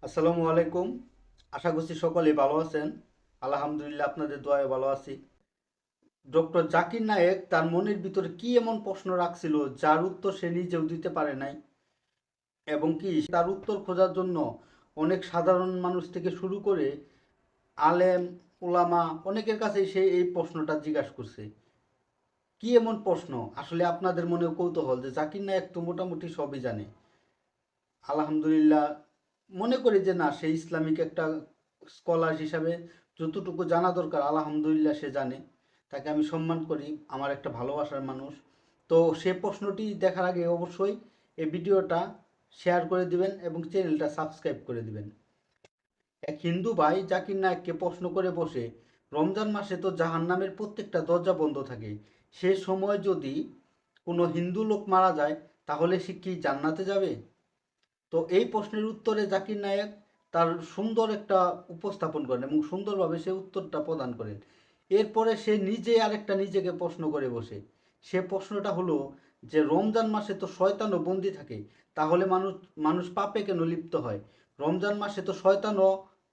আসসালামু আলাইকুম। আশা করছি সকলে ভালো আছেন। আলহামদুলিল্লাহ, আপনাদের দোয়ায় ভালো আছি। ডক্টর জাকির নায়েক তার মনের ভিতরে কি এমন প্রশ্ন রাখছিল যার উত্তর সে নিজেও দিতে পারে নাই, এবং কি তার উত্তর খোঁজার জন্য অনেক সাধারণ মানুষ থেকে শুরু করে আলেম ওলামা অনেকের কাছে সে এই প্রশ্নটা জিজ্ঞাসা করছে। কি এমন প্রশ্ন? আসলে আপনাদের মনেও কৌতূহল যে জাকির নায়েক তো মোটামুটি সবই জানে। আলহামদুলিল্লাহ, মনে করি যে না, সে ইসলামিক একটা স্কলার হিসাবে যতটুকু জানা দরকার আলহামদুলিল্লাহ সে জানে। তাকে আমি সম্মান করি, আমার একটা ভালোবাসার মানুষ। তো সে প্রশ্নটি দেখার আগে অবশ্যই এই ভিডিওটা শেয়ার করে দিবেন এবং চ্যানেলটা সাবস্ক্রাইব করে দিবেন। এক হিন্দু ভাই জাকির নায়েককে প্রশ্ন করে বসে, রমজান মাসে তো জাহান্নামের প্রত্যেকটা দরজা বন্ধ থাকে, সে সময় যদি কোনো হিন্দু লোক মারা যায় তাহলে সে কি জান্নাতে যাবে? তো এই প্রশ্নের উত্তরে জাকির নায়েক তার সুন্দর একটা উপস্থাপন করেন এবং সুন্দরভাবে সে উত্তরটা প্রদান করেন। এরপরে সে নিজে আরেকটা নিজেকে প্রশ্ন করে বসে। সে প্রশ্নটা হলো যে রমজান মাসে তো শয়তানও বন্দি থাকে, তাহলে মানুষ মানুষ পাপে কেন লিপ্ত হয়? রমজান মাসে তো শয়তানও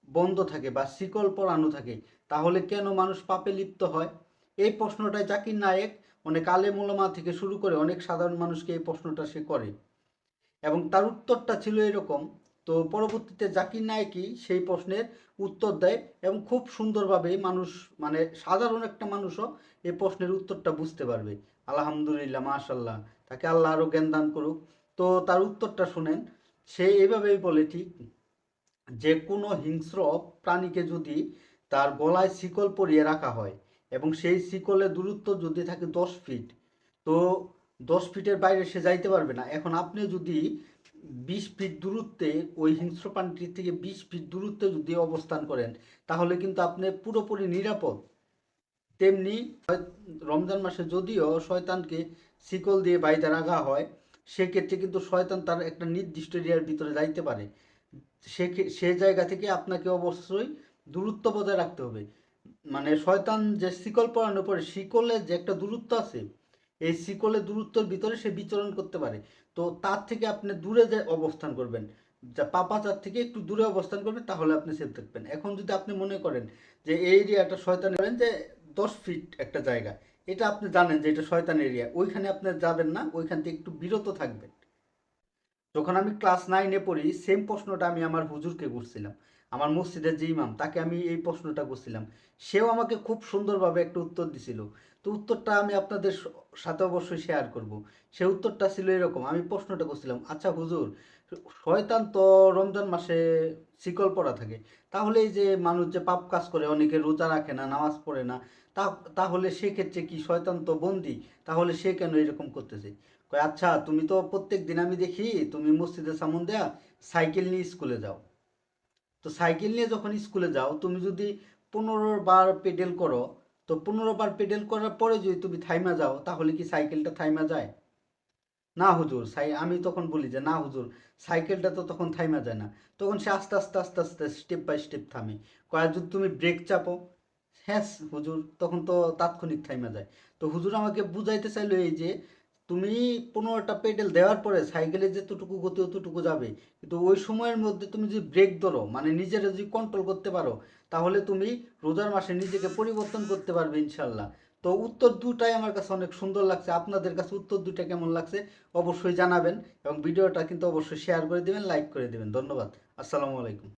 বন্ধ থাকে বা শিকল পরানো থাকে, তাহলে কেন মানুষ পাপে লিপ্ত হয়? এই প্রশ্নটাই জাকির নায়েক অনেক আলেম ওলামা থেকে শুরু করে অনেক সাধারণ মানুষকে এই প্রশ্নটা সে করে, এবং তার উত্তরটা ছিল এরকম। তো পরবর্তীতে জাকির নায়েকই সেই প্রশ্নের উত্তর দেয় এবং খুব সুন্দরভাবে মানুষ, মানে সাধারণ একটা মানুষও এই প্রশ্নের উত্তরটা বুঝতে পারবে। আলহামদুলিল্লাহ, মাশাল্লাহ, তাকে আল্লাহ আরও জ্ঞান দান করুক। তো তার উত্তরটা শুনেন। সে এভাবেই বলে, ঠিক যে কোনো হিংস্র প্রাণীকে যদি তার গলায় শিকল পরিয়ে রাখা হয় এবং সেই শিকলের দূরত্ব যদি থাকে 10 ফিট, তো 10 ফিটের বাইরে সে যাইতে পারবে না। এখন আপনি যদি 20 ফিট দূরত্বে ওই হিংস্র প্রাণীটির থেকে 20 ফিট দূরত্বে যদি অবস্থান করেন, তাহলে কিন্তু আপনি পুরোপুরি নিরাপদ। তেমনি রমজান মাসে যদিও শয়তানকে শিকল দিয়ে বাইধা রাখা হয়, সেক্ষেত্রে কিন্তু শয়তান তার একটা নির্দিষ্ট এরিয়ার ভিতরে যাইতে পারে। সে জায়গা থেকে আপনাকে অবশ্যই দূরত্ব বজায় রাখতে হবে। মানে শয়তান যে শিকল পরানোর পরে শিকলের যে একটা দূরত্ব আছে, এই শিকলের দূরত্বের ভিতরে সে বিচরণ করতে পারে। তো তার থেকে আপনি দূরে যে অবস্থান করবেন, যা পাপাচার থেকে একটু দূরে অবস্থান করবেন, তাহলে আপনি সেফ থাকবেন। এখন যদি আপনি মনে করেন যে এই এরিয়াটা শয়তান, করেন যে 10 ফিট একটা জায়গা, এটা আপনি জানেন যে এটা শয়তান এরিয়া, ওইখানে আপনি যাবেন না, ওইখান থেকে একটু বিরত থাকবেন। যখন আমি ক্লাস 9-এ পড়ি, সেম প্রশ্নটা আমি আমার হুজুরকে করছিলাম। আমার মসজিদের যে ইমাম, তাকে আমি এই প্রশ্নটা করছিলাম। সেও আমাকে খুব সুন্দরভাবে একটা উত্তর দিছিল। তো উত্তরটা আমি আপনাদের সাথে অবশ্যই শেয়ার করব। সে উত্তরটা ছিল এরকম। আমি প্রশ্নটা করছিলাম, আচ্ছা হুজুর, শয়তান তো রমজান মাসে শিকল পরা থাকে, তাহলে এই যে মানুষ যে পাপ কাজ করে, অনেকে রোজা রাখে না, নামাজ পড়ে না, তাহলে সেক্ষেত্রে কি শয়তান তো বন্দি, তাহলে সে কেন এরকম করতেছে? কয়, আচ্ছা তুমি তো প্রত্যেক দিন আমি দেখি তুমি মসজিদের সামন দেয়া সাইকেল নিয়ে স্কুলে যাও। তো সাইকেল নিয়ে যখন স্কুলে যাও, তুমি যদি 15 বার পেডেল করো, তো 15 বার পেডেল করার পরে যদি তুমি থাইমা যাও, তাহলে কি সাইকেলটা থাইমা যায়? না হুজুর, আমি তখন বলি যে না হুজুর, সাইকেলটা তো তখন থাইমা যায় না। তখন সে আস্তে আস্তে আস্তে আস্তে স্টেপ বাই স্টেপ থামে। কয়, যদি তুমি ব্রেক চাপো, হ্যাঁ হুজুর, তখন তো তাৎক্ষণিক থাইমা যায়। তো হুজুর আমাকে বুঝাইতে চাইলো এই যে তুমি 15টা পেডেল দেওয়ার পরে সাইকেলে যেতটুকু গতি অতটুকু যাবে, কিন্তু ওই সময়ের মধ্যে তুমি যদি ব্রেক ধরো, মানে নিজেরা যদি কন্ট্রোল করতে পারো, তাহলে তুমি রোজার মাসে নিজেকে পরিবর্তন করতে পারবে ইনশাল্লাহ। তো উত্তর দুটাই আমার কাছে অনেক সুন্দর লাগছে। আপনাদের কাছে উত্তর দুটা কেমন লাগছে অবশ্যই জানাবেন, এবং ভিডিওটা কিন্তু অবশ্যই শেয়ার করে দিবেন, লাইক করে দিবেন। ধন্যবাদ। আসসালামু আলাইকুম।